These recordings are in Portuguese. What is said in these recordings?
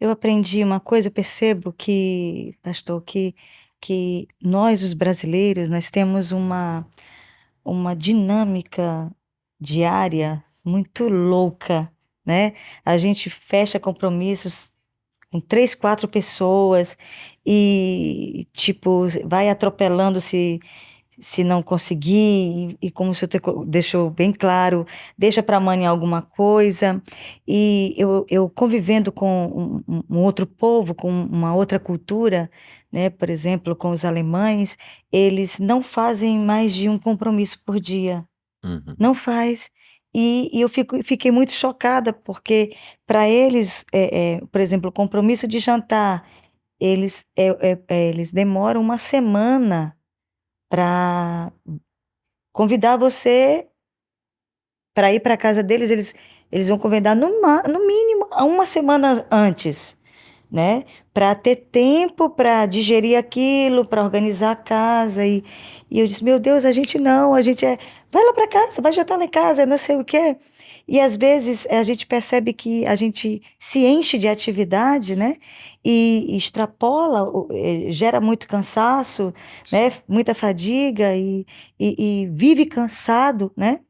Eu aprendi uma coisa, eu percebo que, pastor, que nós, os brasileiros, nós temos uma dinâmica diária muito louca, né? A gente fecha compromissos com três, quatro pessoas e, tipo, vai atropelando se não conseguir, e como o senhor deixou bem claro, deixa para amanhã alguma coisa. E eu convivendo com um outro povo, com uma outra cultura, né, por exemplo, com os alemães, eles não fazem mais de um compromisso por dia. Uhum. Não faz. E eu fiquei muito chocada, porque para eles, por exemplo, o compromisso de jantar, eles demoram uma semana para convidar você para ir para casa deles, eles vão convidar no mínimo uma semana antes, né? Para ter tempo para digerir aquilo, para organizar a casa. E eu disse, meu Deus, a gente não, a gente vai lá para casa, vai jantar lá em casa, não sei o quê. E às vezes a gente percebe que a gente se enche de atividade, né? E extrapola, gera muito cansaço, né? Muita fadiga e vive cansado, né?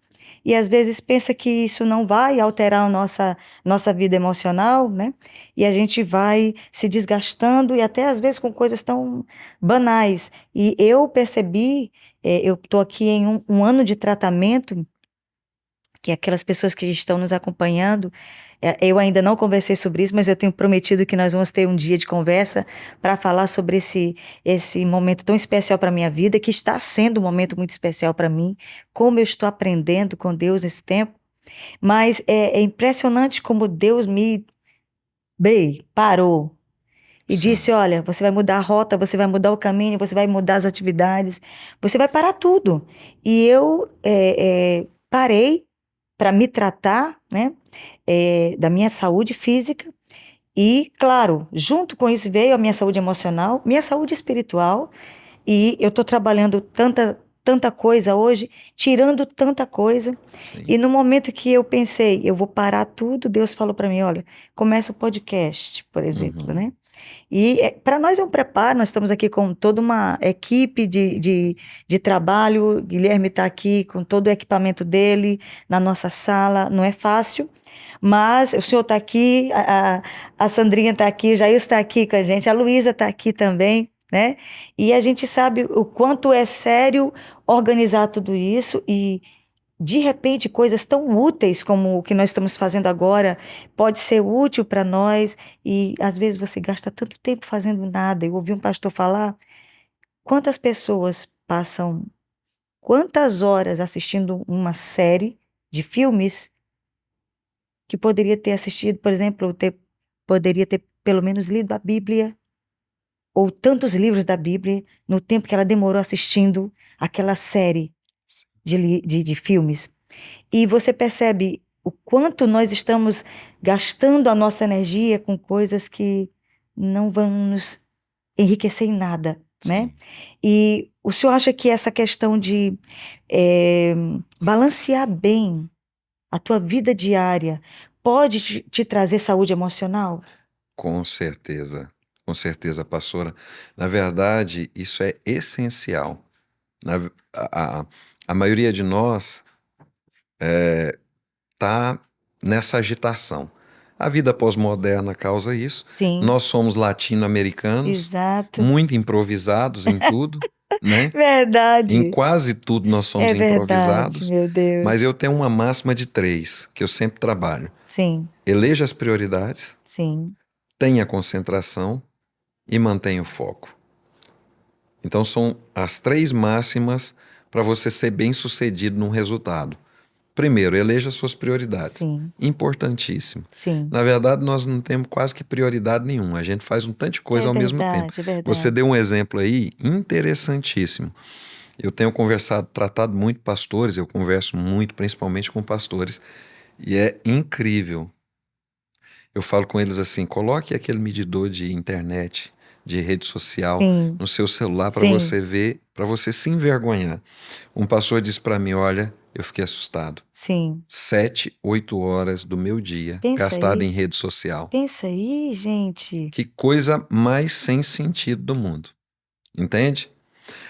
E às vezes pensa que isso não vai alterar a nossa vida emocional, né? E a gente vai se desgastando e até às vezes com coisas tão banais. E eu percebi, eu estou aqui em um ano de tratamento, que aquelas pessoas que estão nos acompanhando, eu ainda não conversei sobre isso, mas eu tenho prometido que nós vamos ter um dia de conversa para falar sobre esse momento tão especial para a minha vida, que está sendo um momento muito especial para mim, como eu estou aprendendo com Deus nesse tempo. Mas é impressionante como Deus parou e disse: Sim. Olha, você vai mudar a rota, você vai mudar o caminho, você vai mudar as atividades, você vai parar tudo. E eu parei para me tratar, né, da minha saúde física. E, claro, junto com isso veio a minha saúde emocional, minha saúde espiritual. E eu estou trabalhando tanta coisa hoje, tirando tanta coisa. Sim. E no momento que eu pensei, eu vou parar tudo, Deus falou para mim: olha, começa o podcast, por exemplo, Uhum. né? E para nós é um preparo, nós estamos aqui com toda uma equipe de trabalho. Guilherme está aqui com todo o equipamento dele na nossa sala, não é fácil, mas o senhor está aqui, a Sandrinha está aqui, o Jair está aqui com a gente, a Luísa está aqui também, né? E a gente sabe o quanto é sério organizar tudo isso e de repente, coisas tão úteis como o que nós estamos fazendo agora pode ser útil para nós e às vezes você gasta tanto tempo fazendo nada. Eu ouvi um pastor falar quantas pessoas passam quantas horas assistindo uma série de filmes que poderia ter assistido, por exemplo, poderia ter pelo menos lido a Bíblia ou tantos livros da Bíblia no tempo que ela demorou assistindo aquela série de filmes. E você percebe o quanto nós estamos gastando a nossa energia com coisas que não vão nos enriquecer em nada, né? Sim. E o senhor acha que essa questão de eh, balancear bem a tua vida diária pode te trazer saúde emocional? Com certeza, pastora. Na verdade, isso é essencial. Na, a maioria de nós está nessa agitação. A vida pós-moderna causa isso. Sim, Nós somos latino-americanos, exato. muito improvisados em tudo, né? Em Verdade. quase tudo nós somos É verdade, improvisados, meu mas Deus. eu tenho uma máxima de três que eu sempre trabalho. Sim, Eleja as prioridades, sim. tenha concentração e mantenha o foco. Então são as três máximas para você ser bem-sucedido num resultado. Primeiro, eleja suas prioridades. Sim, Importantíssimo. sim. Na verdade, nós não temos quase que prioridade nenhuma. A gente faz um tanto de coisa ao mesmo tempo. É Você verdade. deu um exemplo aí interessantíssimo. Eu tenho conversado, tratado muito pastores, eu converso muito, principalmente com pastores, e é incrível. Eu falo com eles assim: coloque aquele medidor de internet, de rede social Sim, no seu celular para sim, você ver, para você se envergonhar. Um pastor disse para mim, olha, eu fiquei assustado. sim. 7, 8 horas do meu dia Pensa gastado em aí, rede social. pensa aí, gente. Que coisa mais sem sentido do mundo. Entende?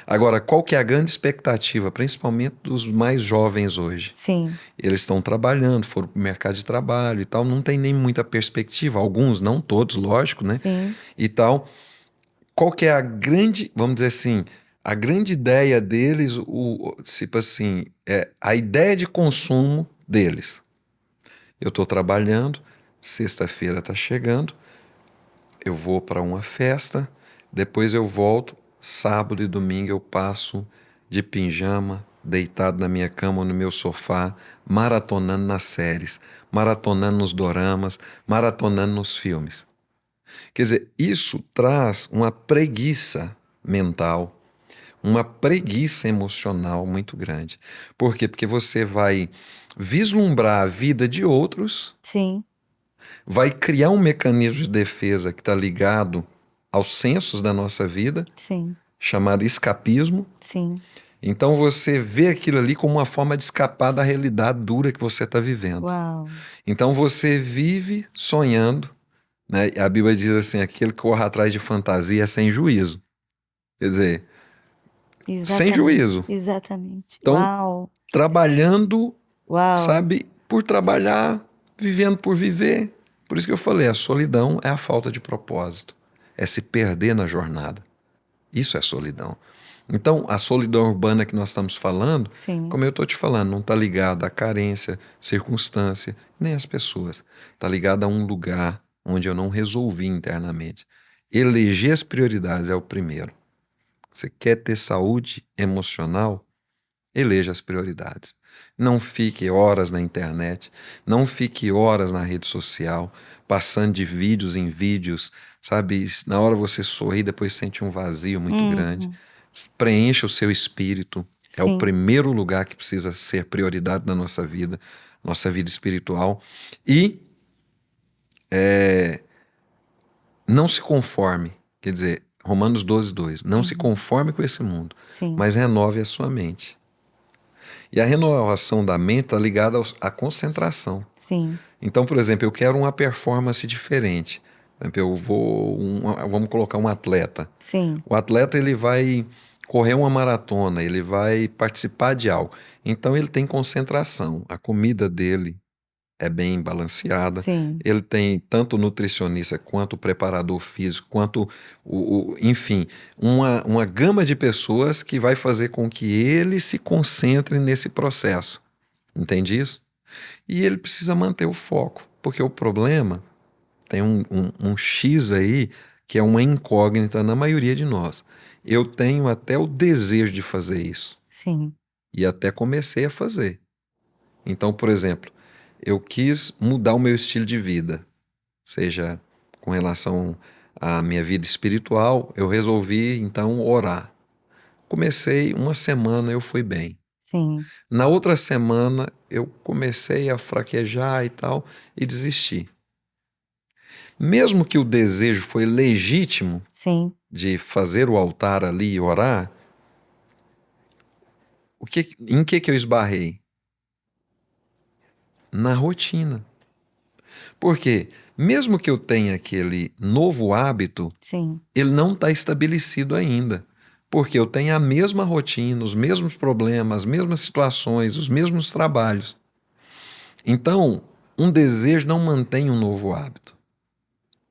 Agora, qual que é a grande expectativa, principalmente dos mais jovens hoje? Sim, Eles estão trabalhando, foram para o mercado de trabalho e tal, não tem nem muita perspectiva, alguns, não todos, lógico, né? sim, E tal. Qual que é a grande, vamos dizer assim, a grande ideia deles, tipo assim, a ideia de consumo deles. Eu estou trabalhando, sexta-feira está chegando, eu vou para uma festa, depois eu volto, sábado e domingo eu passo de pijama, deitado na minha cama ou no meu sofá, maratonando nas séries, maratonando nos doramas, maratonando nos filmes. Quer dizer, isso traz uma preguiça mental, uma preguiça emocional muito grande. Por quê? Porque você vai vislumbrar a vida de outros, sim, vai criar um mecanismo de defesa que está ligado aos sensos da nossa vida, sim, chamado escapismo. sim. Então você vê aquilo ali como uma forma de escapar da realidade dura que você está vivendo. Uau. Então você vive sonhando, né? A Bíblia diz assim: aquele que corre atrás de fantasia é sem juízo. Quer dizer, sem Exatamente, juízo. exatamente. Então, Uau, trabalhando, uau. sabe, por trabalhar, vivendo por viver. Por isso que eu falei, a solidão é a falta de propósito, é se perder na jornada. Isso é solidão. Então, a solidão urbana que nós estamos falando, Sim, como eu estou te falando, não está ligada à carência, circunstância, nem às pessoas. Está ligada a um lugar onde eu não resolvi internamente. Eleger as prioridades é o primeiro. Você quer ter saúde emocional? Eleja as prioridades. Não fique horas na internet, não fique horas na rede social, passando de vídeos em vídeos, sabe? Na hora você sorri, depois sente um vazio muito grande. uhum, Preencha o seu espírito. É o sim, primeiro lugar que precisa ser prioridade na nossa vida espiritual. E não se conforme, quer dizer, Romanos 12:2, não se uhum, conforme com esse mundo, sim, mas renove a sua mente. E a renovação da mente está ligada à concentração. sim, Então, por exemplo, eu quero uma performance diferente. Por exemplo, vamos colocar um atleta. sim, O atleta ele vai correr uma maratona, ele vai participar de algo. Então ele tem concentração. A comida dele é bem balanceada. sim, Ele tem tanto o nutricionista quanto o preparador físico, quanto enfim, uma gama de pessoas que vai fazer com que ele se concentre nesse processo. Entende isso? E ele precisa manter o foco, porque o problema tem um X aí que é uma incógnita na maioria de nós. Eu tenho até o desejo de fazer isso sim, e até comecei a fazer. Então, por exemplo, eu quis mudar o meu estilo de vida, seja com relação à minha vida espiritual, eu resolvi então orar. Comecei uma semana, eu fui bem. sim, Na outra semana, eu comecei a fraquejar e tal e desisti. Mesmo que o desejo foi legítimo sim. de fazer o altar ali e orar, em que eu esbarrei? Na rotina. Porque, mesmo que eu tenha aquele novo hábito, Sim, ele não está estabelecido ainda. Porque eu tenho a mesma rotina, os mesmos problemas, as mesmas situações, os mesmos trabalhos. Então, um desejo não mantém um novo hábito.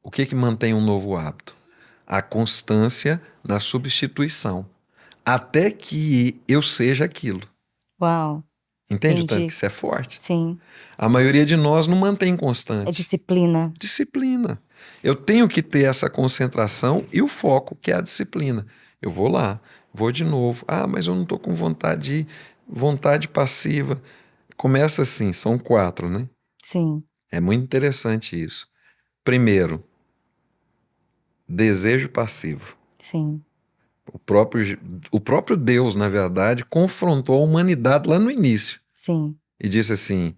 O que mantém um novo hábito? A constância na substituição, até que eu seja aquilo. uau, Entende o tanto que entendi. isso é forte? Sim, A maioria de nós não mantém é constante. disciplina. Disciplina. Eu tenho que ter essa concentração e o foco, que é a disciplina. Eu vou lá, vou de novo. Ah, mas eu não estou com vontade de ir. Vontade passiva. Começa assim, são 4, né? Sim, É muito interessante isso. Primeiro, desejo passivo. sim, O próprio Deus, na verdade, confrontou a humanidade lá no início sim, e disse assim,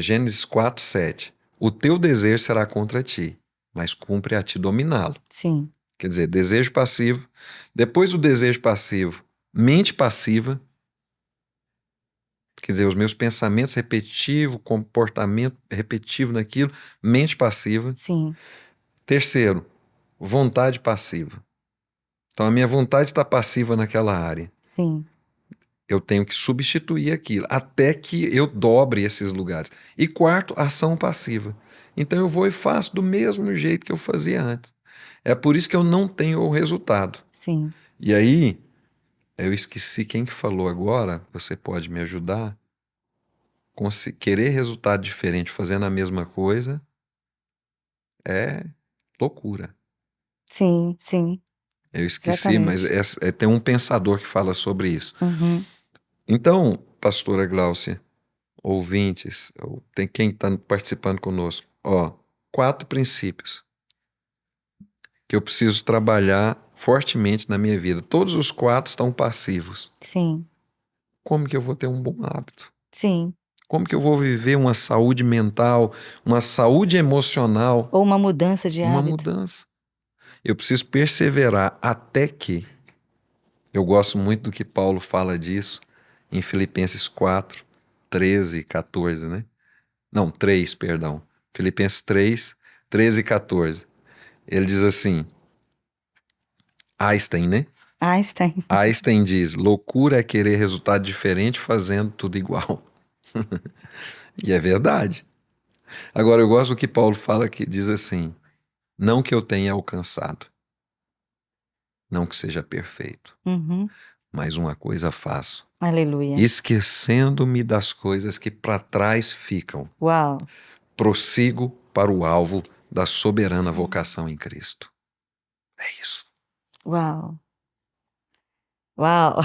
Gênesis 4:7, o teu desejo será contra ti, mas cumpre a ti dominá-lo. sim, Quer dizer, desejo passivo. Depois do desejo passivo, mente passiva. Quer dizer, os meus pensamentos repetitivos, comportamento repetitivo naquilo, mente passiva. Sim, Terceiro, vontade passiva. Então a minha vontade está passiva naquela área. sim, Eu tenho que substituir aquilo até que eu dobre esses lugares. E quarto, ação passiva. Então eu vou e faço do mesmo jeito que eu fazia antes. É por isso que eu não tenho o resultado. sim. E aí, eu esqueci quem que falou agora, você pode me ajudar? Querer resultado diferente fazendo a mesma coisa é loucura. Sim, sim, Eu esqueci, mas exatamente. tem um pensador que fala sobre isso. Uhum. Então, pastora Gláucia, ouvintes, tem quem está participando conosco, ó, 4 princípios que eu preciso trabalhar fortemente na minha vida. Todos os 4 estão passivos. Sim, Como que eu vou ter um bom hábito? sim. Como que eu vou viver uma saúde mental, uma saúde emocional, Ou uma mudança de uma hábito. mudança? Eu preciso perseverar até que. Eu gosto muito do que Paulo fala disso em Filipenses 4, 13 e 14, né? Não, 3, perdão. Filipenses 3, 13 e 14. Ele diz assim, Einstein, né? Einstein. Einstein diz, loucura é querer resultado diferente fazendo tudo igual. E é verdade. Agora, eu gosto do que Paulo fala que diz assim, não que eu tenha alcançado, não que seja perfeito, Uhum. mas uma coisa faço, Aleluia. esquecendo-me das coisas que para trás ficam, Uau, prossigo para o alvo da soberana vocação em Cristo. É isso. uau, uau.